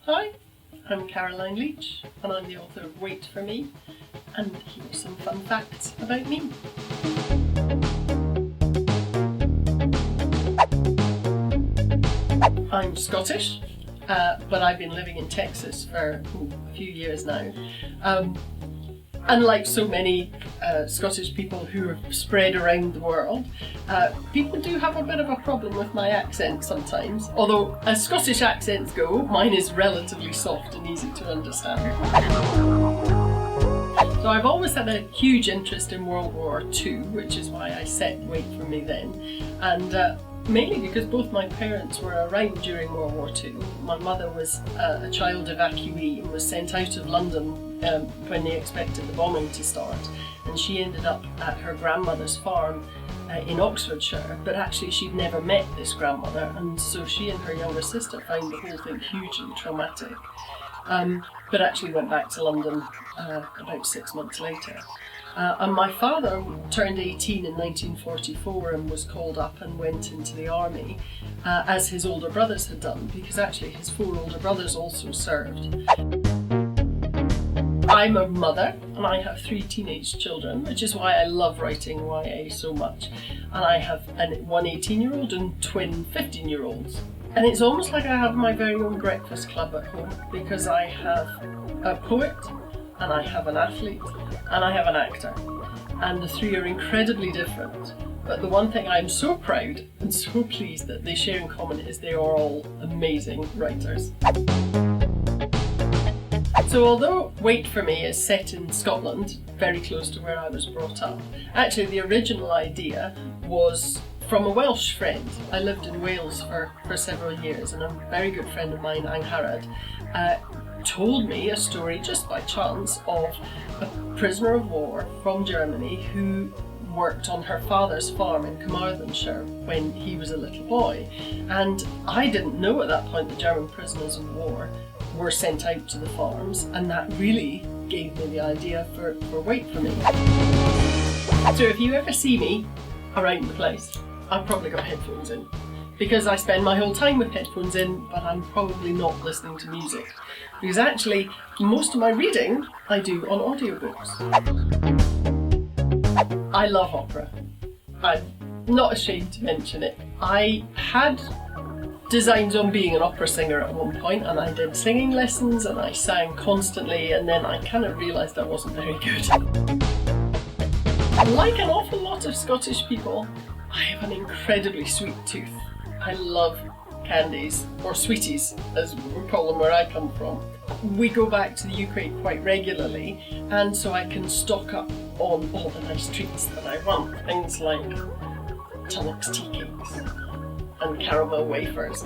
Hi, I'm Caroline Leech and I'm the author of Wait For Me, and here are some fun facts about me. I'm Scottish, but I've been living in Texas for a few years now. Unlike so many Scottish people who are spread around the world, people do have a bit of a problem with my accent sometimes. Although, as Scottish accents go, mine is relatively soft and easy to understand. So I've always had a huge interest in World War II, which is why I set Wait For Me then. And mainly because both my parents were around during World War II. My mother was a child evacuee and was sent out of London when they expected the bombing to start, and she ended up at her grandmother's farm in Oxfordshire, but actually she'd never met this grandmother, and so she and her younger sister found the whole thing hugely traumatic, but actually went back to London about 6 months later. And my father turned 18 in 1944 and was called up and went into the army, as his older brothers had done, because actually his 4 older brothers also served. I'm a mother and I have 3 teenage children, which is why I love writing YA so much. And I have one 18-year-old and twin 15-year-olds. And it's almost like I have my very own breakfast club at home, because I have a poet, and I have an athlete, and I have an actor. And the 3 are incredibly different. But the one thing I'm so proud and so pleased that they share in common is they are all amazing writers. So although Wait For Me is set in Scotland, very close to where I was brought up, actually the original idea was from a Welsh friend. I lived in Wales for several years, and a very good friend of mine, Angharad, told me a story just by chance of a prisoner of war from Germany who worked on her father's farm in Carmarthenshire when he was a little boy. And I didn't know at that point the German prisoners of war were sent out to the farms, and that really gave me the idea for Wait For Me. So if you ever see me around the place, I've probably got headphones in, because I spend my whole time with headphones in, but I'm probably not listening to music. Because actually, most of my reading I do on audiobooks. I love opera. I'm not ashamed to mention it. I had designs on being an opera singer at one point, and I did singing lessons and I sang constantly, and then I kind of realised I wasn't very good. Like an awful lot of Scottish people, I have an incredibly sweet tooth. I love candies, or sweeties as we call them where I come from. We go back to the UK quite regularly, and so I can stock up on all the nice treats that I want. Things like Tunnock's tea cakes and caramel wafers.